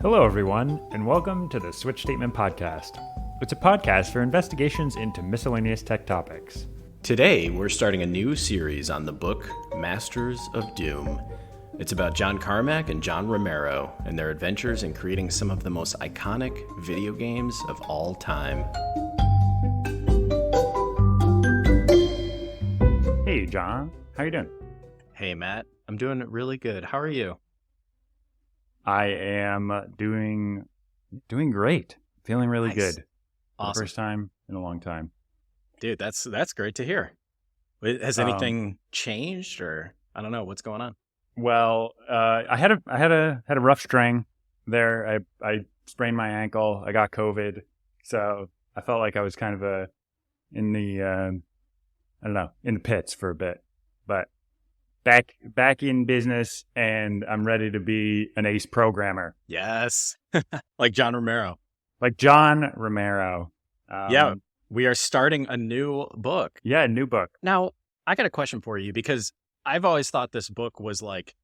Hello, everyone, and welcome to the Switch Statement Podcast. It's a podcast for investigations into miscellaneous tech topics. Today, we're starting a new series on the book Masters of Doom. It's about John Carmack and John Romero and their adventures in creating some of the most iconic video games of all time. Hey, John. How you doing? Hey, Matt. I'm doing really good. How are you? I am doing great. Feeling really Nice. good. Awesome. For the first time in a long time. Dude, that's great to hear. Has anything changed, or I don't know what's going on? Well, I had a rough string there. I sprained my ankle. I got COVID, so I felt like I was kind of in the pits for a bit. But back in business, and I'm ready to be an ace programmer. Yes. Like John Romero. Like John Romero. Yeah, we are starting a new book. Yeah, new book. Now, I got a question for you, because I've always thought this book was like,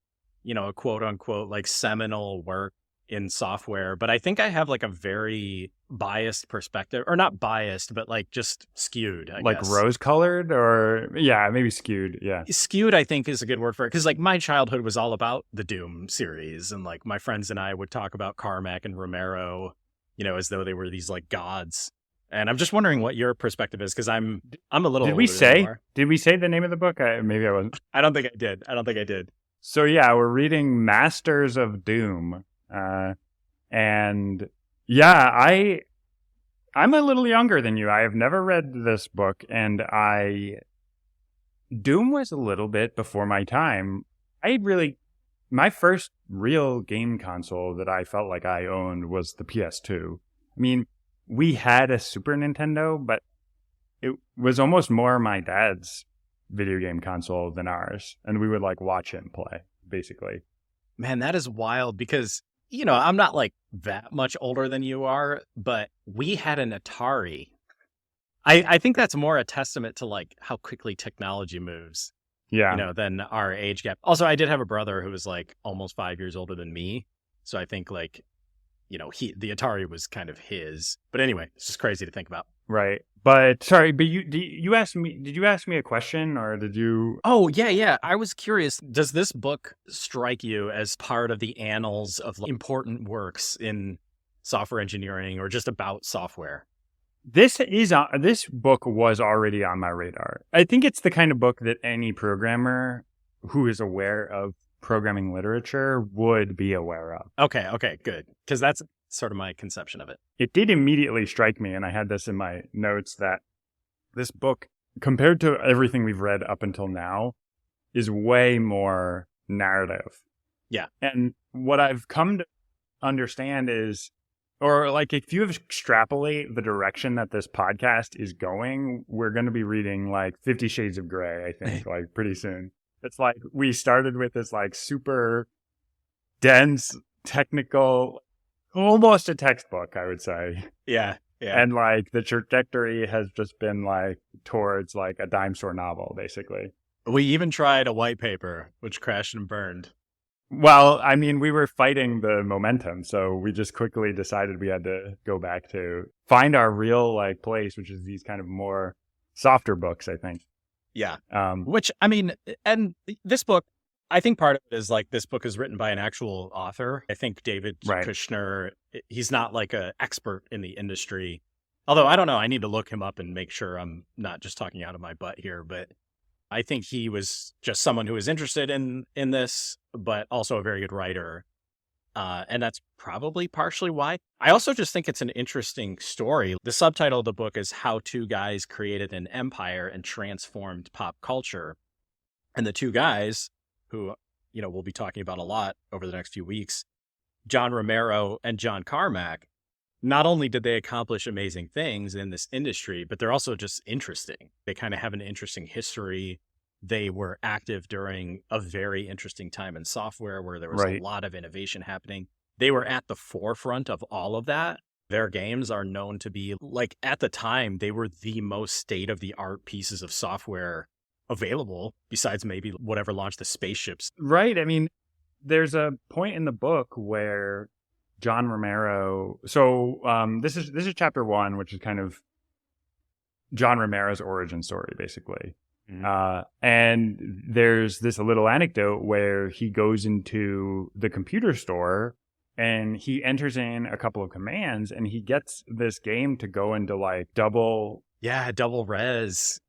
a quote unquote, like seminal work in software. But I think I have like a very biased perspective, or not biased, but like just skewed, I Like guess. rose-colored, or yeah, maybe skewed. Yeah. Skewed, I think, is a good word for it. Because like my childhood was all about the Doom series. And like my friends and I would talk about Carmack and Romero, as though they were these like gods. And I'm just wondering what your perspective is, because I'm a little. Did we say the name of the book? Maybe I wasn't. I don't think I did. So yeah, we're reading Masters of Doom, and yeah, I'm a little younger than you. I have never read this book, and Doom was a little bit before my time. My first real game console that I felt like I owned was the PS2. I mean, we had a Super Nintendo, but it was almost more my dad's video game console than ours. And we would like watch him play, basically. Man, that is wild, because, I'm not like that much older than you are, but we had an Atari. I think that's more a testament to like how quickly technology moves, Yeah. than our age gap. Also, I did have a brother who was like almost 5 years older than me. So I think like, the Atari was kind of his. But anyway, it's just crazy to think about. Right. But sorry, but you asked me, did you ask me a question, or did you? Oh, yeah. I was curious. Does this book strike you as part of the annals of like, important works in software engineering, or just about software? This book was already on my radar. I think it's the kind of book that any programmer who is aware of programming literature would be aware of. Okay, good. Because that's sort of my conception of it. It did immediately strike me, and I had this in my notes, that this book, compared to everything we've read up until now, is way more narrative. Yeah. And what I've come to understand is, or like if you extrapolate the direction that this podcast is going, we're going to be reading like 50 Shades of Grey, I think, like pretty soon. It's like we started with this like super dense, technical, almost a textbook, I would say. Yeah. And like the trajectory has just been like towards like a dime store novel, basically. We even tried a white paper, which crashed and burned. Well, I mean, we were fighting the momentum, so we just quickly decided we had to go back to find our real like place, which is these kind of more softer books, I think. Yeah. Which, I mean, and this book, I think part of it is like this book is written by an actual author. I think David Kushner, he's not like an expert in the industry. Although, I don't know, I need to look him up and make sure I'm not just talking out of my butt here. But I think he was just someone who was interested in this, but also a very good writer. And that's probably partially why. I also just think it's an interesting story. The subtitle of the book is How Two Guys Created an Empire and Transformed Pop Culture. And the two guys, who, we'll be talking about a lot over the next few weeks, John Romero and John Carmack, not only did they accomplish amazing things in this industry, but they're also just interesting. They kind of have an interesting history. They were active during a very interesting time in software where there was a lot of innovation happening. They were at the forefront of all of that. Their games are known to be, like, at the time, they were the most state-of-the-art pieces of software available besides maybe whatever launched the spaceships. Right. I mean, there's a point in the book where John Romero. So this is chapter 1, which is kind of John Romero's origin story, basically. Mm-hmm. And there's this little anecdote where he goes into the computer store and he enters in a couple of commands and he gets this game to go into like double res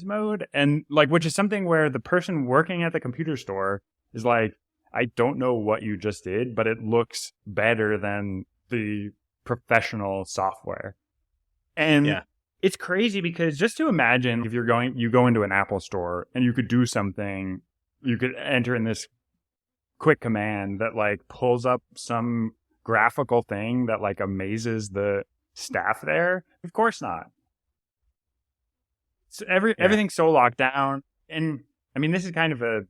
mode. And like, which is something where the person working at the computer store is like, I don't know what you just did, but it looks better than the professional software. And it's crazy because just to imagine if you go into an Apple store and you could do something, you could enter in this quick command that like pulls up some graphical thing that like amazes the staff there. Of course not. So everything's so locked down. And I mean, this is kind of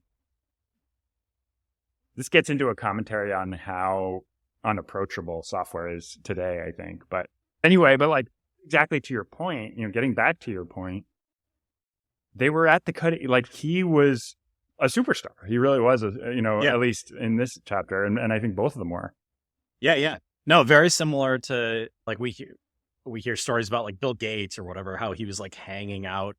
this gets into a commentary on how unapproachable software is today, I think. But anyway, like exactly to your point, getting back to your point, they were at the cutting, like he was a superstar. He really was, at least in this chapter. And I think both of them were. Yeah. No, very similar to like we hear stories about like Bill Gates or whatever, how he was like hanging out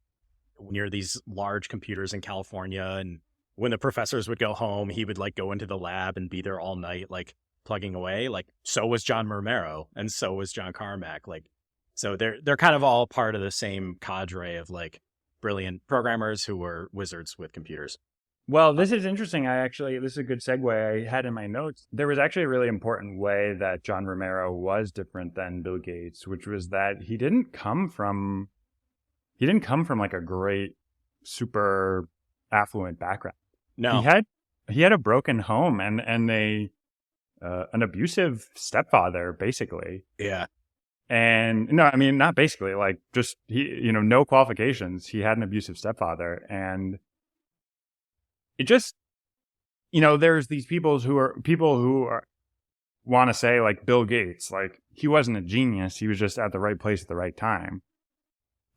near these large computers in California, and when the professors would go home, he would like go into the lab and be there all night, like plugging away. Like, so was John Romero and so was John Carmack. Like, so they're kind of all part of the same cadre of like brilliant programmers who were wizards with computers. Well, this is interesting. This is a good segue I had in my notes. There was actually a really important way that John Romero was different than Bill Gates, which was that he didn't come from like a great, super affluent background. No, he had a broken home and an abusive stepfather, basically. Yeah. And no, I mean, not basically, like just no qualifications. He had an abusive stepfather, and it just, there's these people who want to say like Bill Gates, like he wasn't a genius. He was just at the right place at the right time.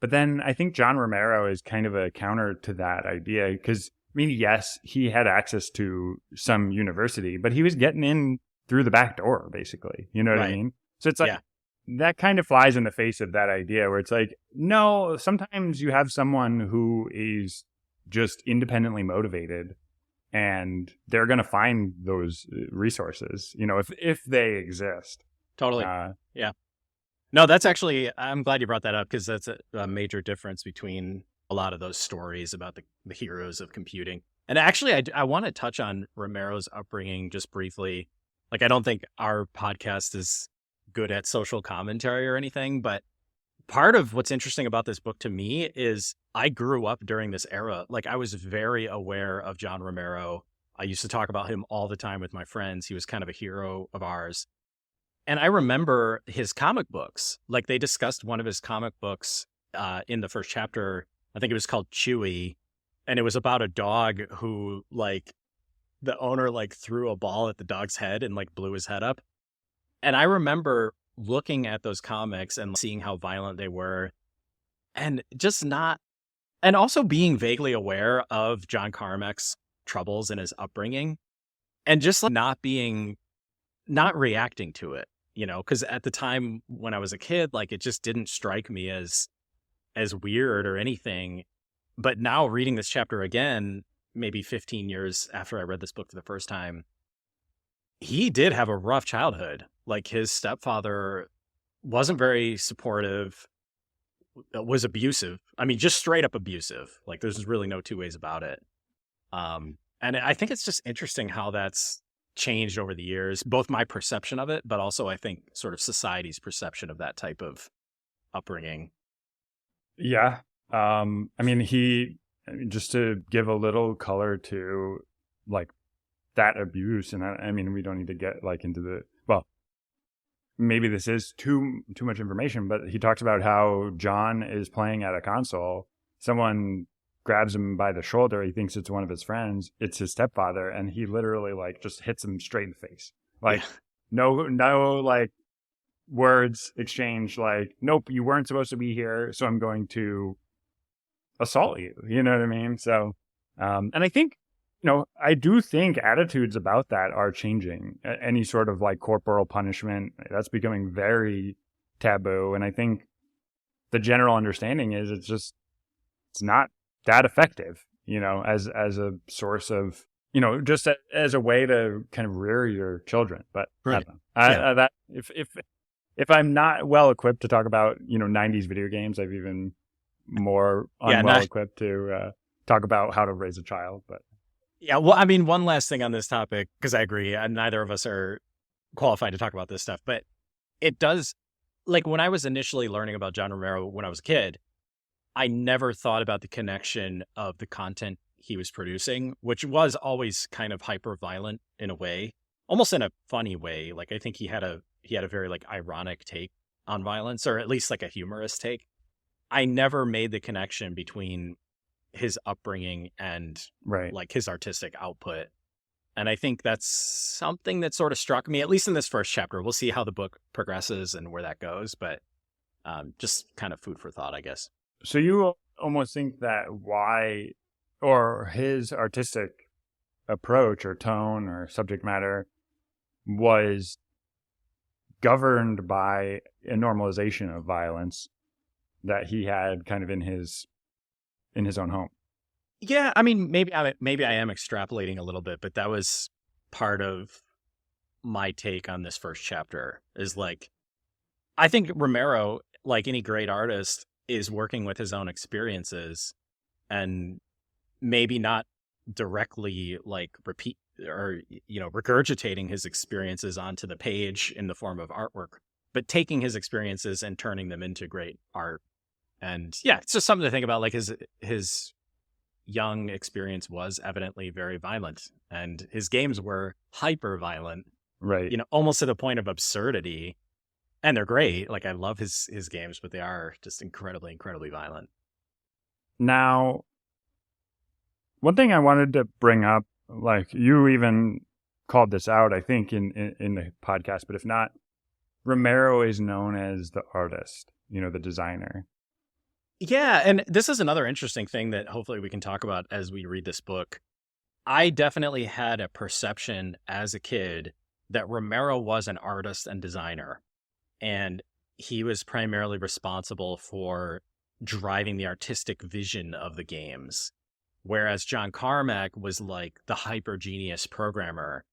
But then I think John Romero is kind of a counter to that idea because, I mean, yes, he had access to some university, but he was getting in through the back door, basically. You know what I mean? So it's like that kind of flies in the face of that idea where it's like, no, sometimes you have someone who is just independently motivated and they're going to find those resources, if they exist. Totally. Yeah. No, that's actually, I'm glad you brought that up because that's a major difference between a lot of those stories about the heroes of computing. And actually, I want to touch on Romero's upbringing just briefly. Like, I don't think our podcast is good at social commentary or anything, but part of what's interesting about this book to me is I grew up during this era. Like, I was very aware of John Romero. I used to talk about him all the time with my friends. He was kind of a hero of ours. And I remember his comic books. Like, they discussed one of his comic books in the first chapter. I think it was called Chewy. And it was about a dog who, like, the owner, like, threw a ball at the dog's head and, like, blew his head up. And I remember looking at those comics and seeing how violent they were and just not, and also being vaguely aware of John Carmack's troubles in his upbringing and just like not reacting to it, because at the time when I was a kid, like it just didn't strike me as weird or anything. But now reading this chapter again, maybe 15 years after I read this book for the first time, he did have a rough childhood. Like his stepfather wasn't very supportive, was abusive. I mean, just straight up abusive. Like there's really no two ways about it. And I think it's just interesting how that's changed over the years, both my perception of it, but also I think sort of society's perception of that type of upbringing. Yeah. I mean, just to give a little color to like that abuse, and I mean, we don't need to get like into maybe this is too much information, but he talks about how John is playing at a console. Someone grabs him by the shoulder. He thinks it's one of his friends. It's his stepfather. And he literally like just hits him straight in the face. Like no, like words exchanged. Like, nope, you weren't supposed to be here. So I'm going to assault you. You know what I mean? So, and I think, I do think attitudes about that are changing. Any sort of like corporal punishment, that's becoming very taboo. And I think the general understanding is it's not that effective, as a source of, just as a way to kind of rear your children. But right. I don't know. That if I'm not well equipped to talk about, 90s video games, I've even more unwell equipped to talk about how to raise a child. But yeah, well, I mean, one last thing on this topic, because I agree, neither of us are qualified to talk about this stuff, but it does, like when I was initially learning about John Romero when I was a kid, I never thought about the connection of the content he was producing, which was always kind of hyper violent in a way, almost in a funny way. Like I think he had a very like ironic take on violence, or at least like a humorous take. I never made the connection between his upbringing and like his artistic output. And I think that's something that sort of struck me, at least in this first chapter. We'll see how the book progresses and where that goes, but just kind of food for thought, I guess. So you almost think that or his artistic approach or tone or subject matter was governed by a normalization of violence that he had kind of in his own home. Yeah, I mean, maybe I am extrapolating a little bit, but that was part of my take on this first chapter. Is like, I think Romero, like any great artist, is working with his own experiences, and maybe not directly like repeat or regurgitating his experiences onto the page in the form of artwork, but taking his experiences and turning them into great art. And yeah, it's just something to think about. Like his young experience was evidently very violent, and his games were hyper violent, right? Almost to the point of absurdity. And they're great. Like I love his games, but they are just incredibly, incredibly violent. Now, one thing I wanted to bring up, like you even called this out, I think in the podcast, but if not, Romero is known as the artist, the designer. Yeah, and this is another interesting thing that hopefully we can talk about as we read this book. I definitely had a perception as a kid that Romero was an artist and designer, and he was primarily responsible for driving the artistic vision of the games, whereas John Carmack was like the hyper genius programmer.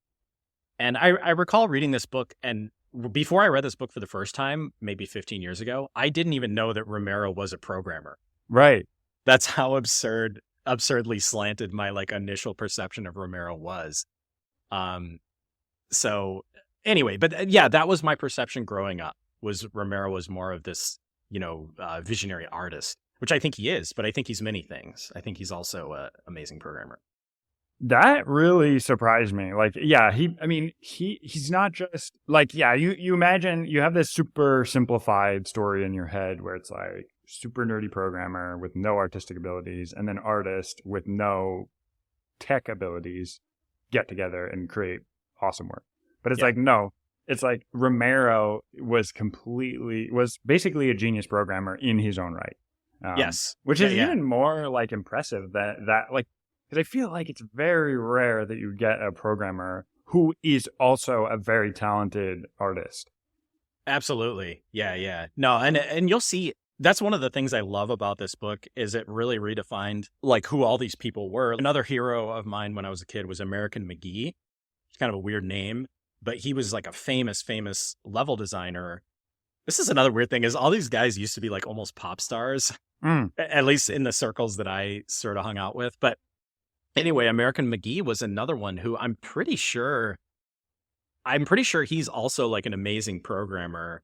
And I recall reading this book, and before I read this book for the first time, maybe 15 years ago, I didn't even know that Romero was a programmer. Right. That's how absurdly slanted my like initial perception of Romero was. So anyway, but yeah, that was my perception growing up, was Romero was more of this, visionary artist, which I think he is, but I think he's many things. I think he's also an amazing programmer. That really surprised me. Like, yeah, he's not just like, yeah, you imagine you have this super simplified story in your head where it's like super nerdy programmer with no artistic abilities and then artist with no tech abilities get together and create awesome work. But it's like, no, it's like Romero was basically a genius programmer in his own right. Yes. Which is even more like impressive that like, because I feel like it's very rare that you get a programmer who is also a very talented artist. Absolutely. Yeah. No, and you'll see, that's one of the things I love about this book is it really redefined like who all these people were. Another hero of mine when I was a kid was American McGee. It's kind of a weird name, but he was like a famous level designer. This is another weird thing is all these guys used to be like almost pop stars, at least in the circles that I sort of hung out with. But anyway, American McGee was another one who I'm pretty sure he's also like an amazing programmer.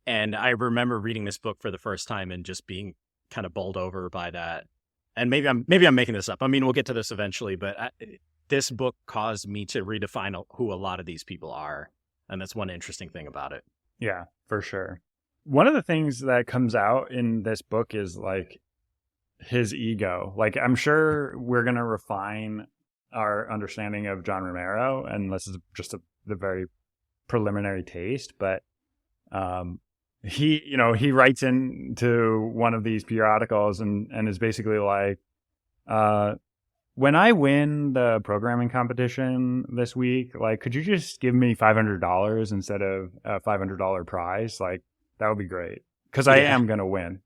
And I remember reading this book for the first time and just being kind of bowled over by that. And maybe I'm making this up. I mean, we'll get to this eventually, but this book caused me to redefine who a lot of these people are. And that's one interesting thing about it. Yeah, for sure. One of the things that comes out in this book is like his ego. Like, I'm sure we're going to refine our understanding of John Romero, and this is just the very preliminary taste, but he writes into one of these periodicals and is basically like, when I win the programming competition this week, like, could you just give me $500 instead of a $500 prize? Like, that would be great. Because I am going to win.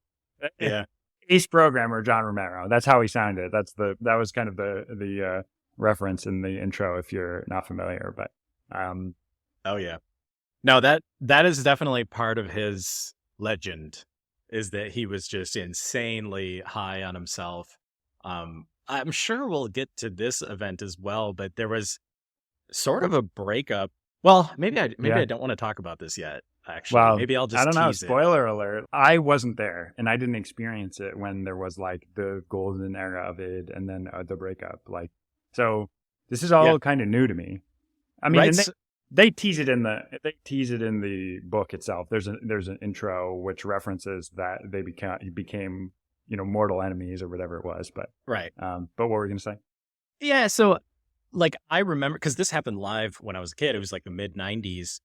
Yeah. Ace programmer John Romero. That's how he sounded. That was kind of the reference in the intro if you're not familiar. But oh yeah. No, that is definitely part of his legend, is that he was just insanely high on himself. I'm sure we'll get to this event as well, but there was sort of a breakup. Well, maybe I don't want to talk about this yet. Actually, well, maybe I'll just I don't know. Tease Spoiler alert. I wasn't there and I didn't experience it when there was like the golden era of it and then the breakup. Like, so this is all kind of new to me. I mean, right. They tease it in the book itself. There's an intro which references that they became mortal enemies or whatever it was. But right. But what were we gonna say? Yeah. So like I remember, because this happened live when I was a kid. It was like the mid '90s.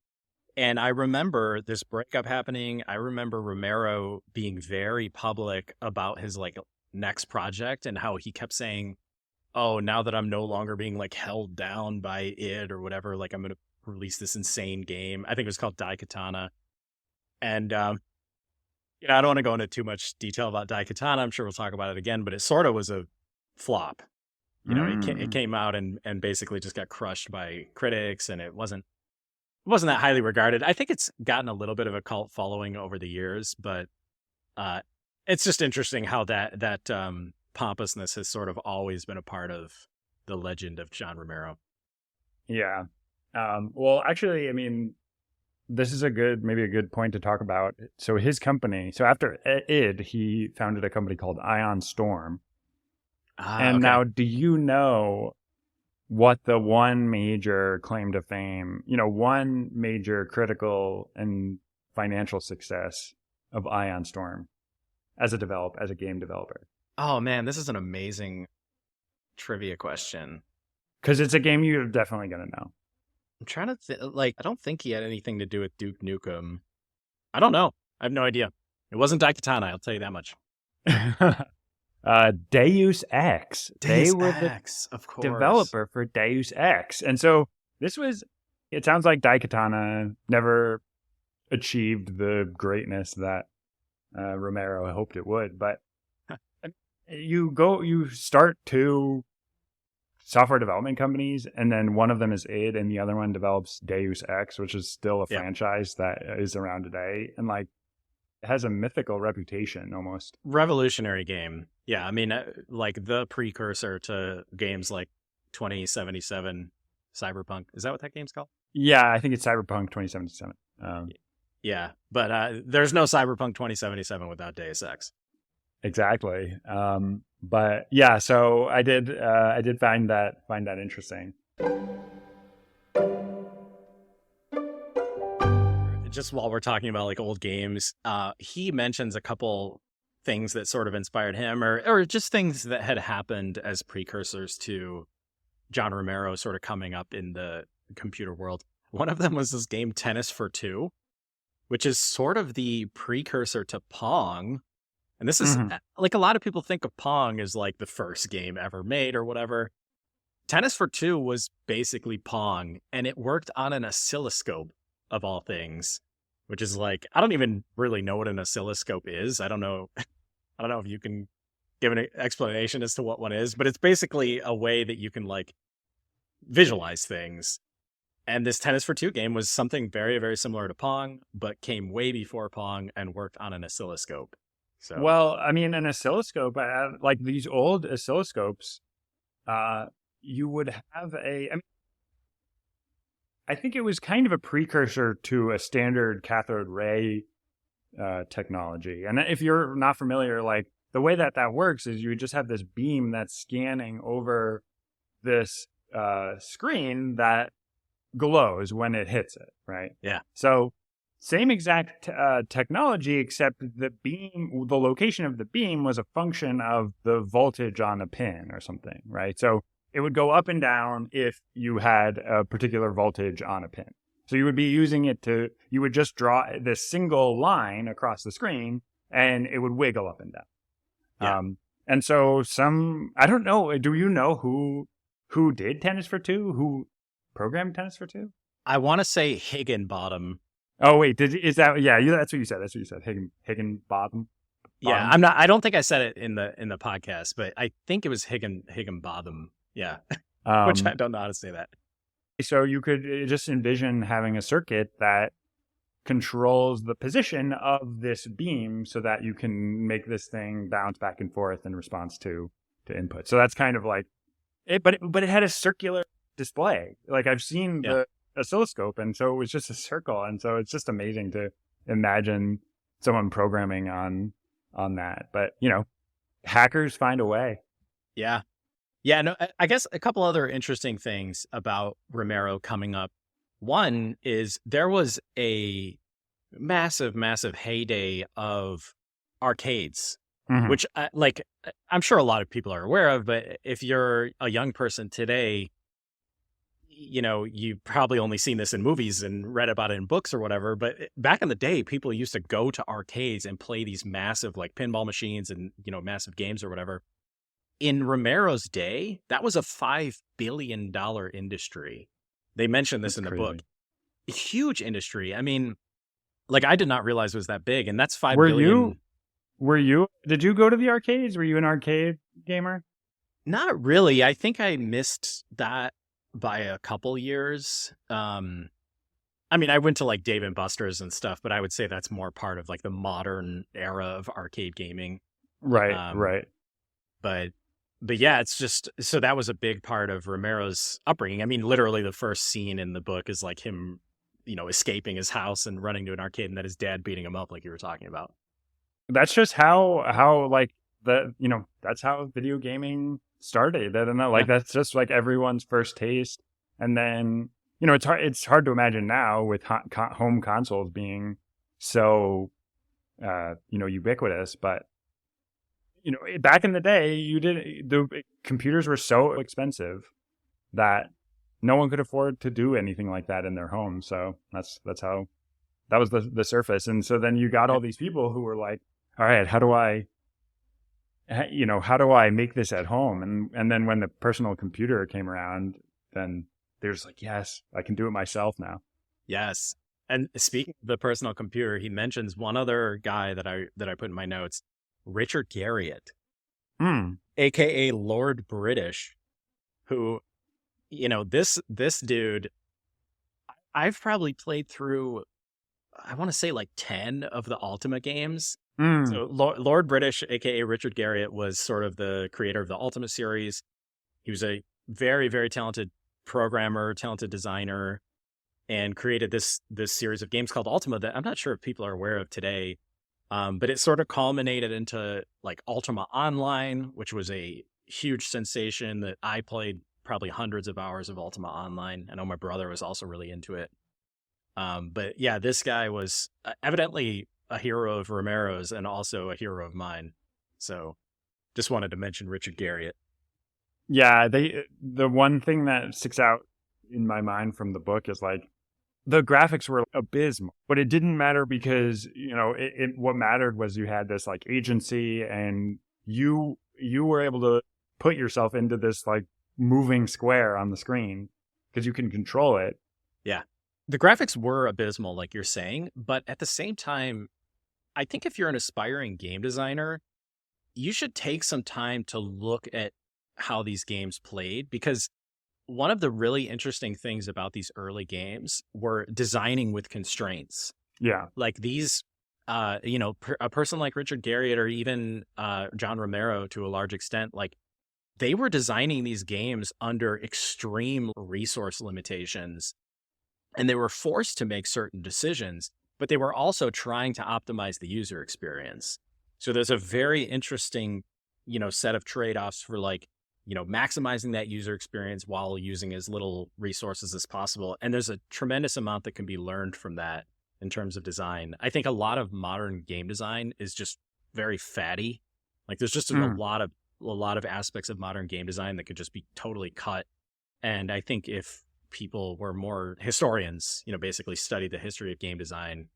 And I remember this breakup happening. I remember Romero being very public about his like next project and how he kept saying, oh, now that I'm no longer being like held down by id or whatever, like I'm going to release this insane game. I think it was called Daikatana. And, I don't want to go into too much detail about Daikatana. I'm sure we'll talk about it again, but it sort of was a flop. It came out and basically just got crushed by critics, and it wasn't that highly regarded. I think it's gotten a little bit of a cult following over the years, but it's just interesting how that pompousness has sort of always been a part of the legend of John Romero. Yeah. Well, actually, I mean, this is maybe a good point to talk about. So his company, after id, he founded a company called Ion Storm. And now, do you know what the one major claim to fame, one major critical and financial success of Ion Storm as a game developer? Oh man, this is an amazing trivia question. Because it's a game you're definitely going to know. I'm trying to I don't think he had anything to do with Duke Nukem. I don't know. I have no idea. It wasn't Daikatana, I'll tell you that much. Deus Ex. They were the developer for Deus Ex. And so it sounds like Daikatana never achieved the greatness that Romero hoped it would. But you start two software development companies, and then one of them is id, and the other one develops Deus Ex, which is still a franchise that is around today. And like, it has a mythical reputation almost. Revolutionary game. Yeah, I mean, like the precursor to games like 2077, Cyberpunk. Is that what that game's called? Yeah, I think it's Cyberpunk 2077. Yeah, but there's no Cyberpunk 2077 without Deus Ex. Exactly. But yeah, so I did find that interesting. Just while we're talking about like old games, he mentions a couple things that sort of inspired him, or just things that had happened as precursors to John Romero sort of coming up in the computer world. One of them was this game Tennis for Two, which is sort of the precursor to Pong. And this is like, a lot of people think of Pong as like the first game ever made or whatever. Tennis for Two was basically Pong, and it worked on an oscilloscope of all things, which is like, I don't even really know what an oscilloscope is. I don't know if you can give an explanation as to what one is, but it's basically a way that you can like visualize things. And this Tennis for Two game was something very, very similar to Pong, but came way before Pong and worked on an oscilloscope. So, well, I mean, an oscilloscope, like these old oscilloscopes, you would have I think it was kind of a precursor to a standard cathode ray technology. And if you're not familiar, like the way that works is you just have this beam that's scanning over this screen that glows when it hits it, right? Yeah. So same exact technology, except the location of the beam was a function of the voltage on a pin or something, right? So it would go up and down if you had a particular voltage on a pin. So you would be using it you would just draw this single line across the screen and it would wiggle up and down. Yeah. And so I don't know, do you know who did Tennis for Two? Who programmed Tennis for Two? I want to say Higginbottom. Oh wait, that's what you said. That's what you said. Higginbottom. Yeah, I don't think I said it in the podcast, but I think it was Higginbottom. Yeah. Which I don't know how to say that. So you could just envision having a circuit that controls the position of this beam so that you can make this thing bounce back and forth in response to input. So that's kind of like it, but it had a circular display. Like I've seen the oscilloscope, and so it was just a circle, and so it's just amazing to imagine someone programming on that. But hackers find a way. Yeah. No, I guess a couple other interesting things about Romero coming up. One is there was a massive heyday of arcades, which I'm sure a lot of people are aware of, but if you're a young person today, you've probably only seen this in movies and read about it in books or whatever. But back in the day, people used to go to arcades and play these massive like pinball machines and, massive games or whatever. In Romero's day, that was a $5 billion industry. They mentioned this in the book. A huge industry. I mean, like I did not realize it was that big, and that's $5 billion. Did you go to the arcades? Were you an arcade gamer? Not really. I think I missed that by a couple years. I mean, I went to like Dave and Buster's and stuff, but I would say that's more part of like the modern era of arcade gaming. Right. Right. But yeah, it's just, so that was a big part of Romero's upbringing. I mean, literally the first scene in the book is like him, escaping his house and running to an arcade, and then his dad beating him up like you were talking about. That's just how like that's how video gaming started. I don't know, like that's just like everyone's first taste. And then, it's hard to imagine now with home consoles being so, ubiquitous, but back in the day, the computers were so expensive that no one could afford to do anything like that in their home. So that's how that was the surface. And so then you got all these people who were like, all right, how do I make this at home? And then when the personal computer came around, then there's like, yes, I can do it myself now. Yes. And speaking of the personal computer, he mentions one other guy that I put in my notes. Richard Garriott, aka Lord British, who, this dude, I've probably played through, I want to say like 10 of the Ultima games. So Lord British, aka Richard Garriott, was sort of the creator of the Ultima series. He was a very, very talented programmer, talented designer, and created this series of games called Ultima that I'm not sure if people are aware of today. But it sort of culminated into like Ultima Online, which was a huge sensation that I played probably hundreds of hours of Ultima Online. I know my brother was also really into it. But yeah, this guy was evidently a hero of Romero's and also a hero of mine. So just wanted to mention Richard Garriott. Yeah, the one thing that sticks out in my mind from the book is like, the graphics were abysmal, but it didn't matter because, what mattered was you had this like agency, and you were able to put yourself into this like moving square on the screen because you can control it. Yeah. The graphics were abysmal, like you're saying, but at the same time, I think if you're an aspiring game designer, you should take some time to look at how these games played, because one of the really interesting things about these early games were designing with constraints. Yeah. Like these, a person like Richard Garriott or even John Romero to a large extent, like they were designing these games under extreme resource limitations, and they were forced to make certain decisions, but they were also trying to optimize the user experience. So there's a very interesting, set of trade-offs for like, maximizing that user experience while using as little resources as possible. And there's a tremendous amount that can be learned from that in terms of design. I think a lot of modern game design is just very fatty. Like there's just a lot of aspects of modern game design that could just be totally cut. And I think if people were more historians, basically studied the history of game design,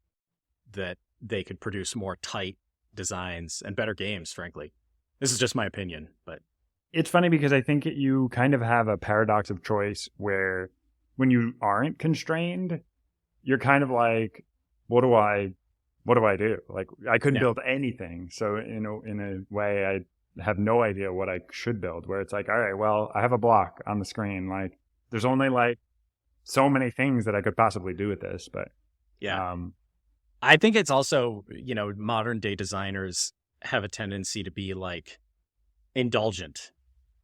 that they could produce more tight designs and better games, frankly. This is just my opinion, but it's funny because I think you kind of have a paradox of choice where when you aren't constrained, you're kind of like, what do I do? Like, I couldn't build anything. So in a way, I have no idea what I should build, where it's like, all right, well, I have a block on the screen. Like, there's only like so many things that I could possibly do with this. But I think it's also, modern day designers have a tendency to be like indulgent,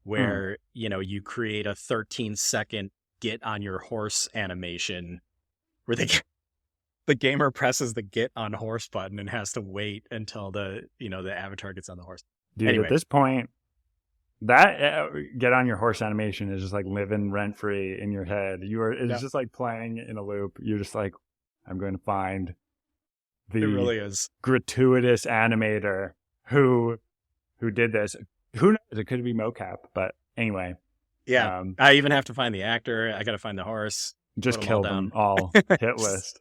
where, you create a 13-second get on your horse animation where the gamer presses the get on horse button and has to wait until the avatar gets on the horse. Dude, anyway. At this point, that get on your horse animation is just like living rent free in your head. It's just like playing in a loop. You're just like, I'm going to find the it really is gratuitous animator who did this. Who knows? It could be mocap, but anyway. Yeah, I even have to find the actor. I got to find the horse. Just kill them all. Hit list.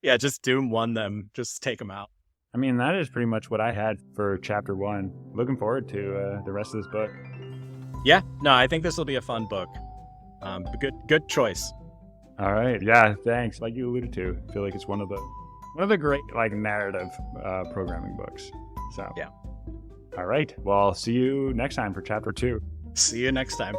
Yeah, just Doom won them. Just take them out. I mean, that is pretty much what I had for chapter 1. Looking forward to the rest of this book. Yeah, no, I think this will be a fun book. Good choice. All right, yeah, thanks. Like you alluded to, I feel like it's one of the great like narrative programming books. So yeah. All right, well, I'll see you next time for chapter 2. See you next time.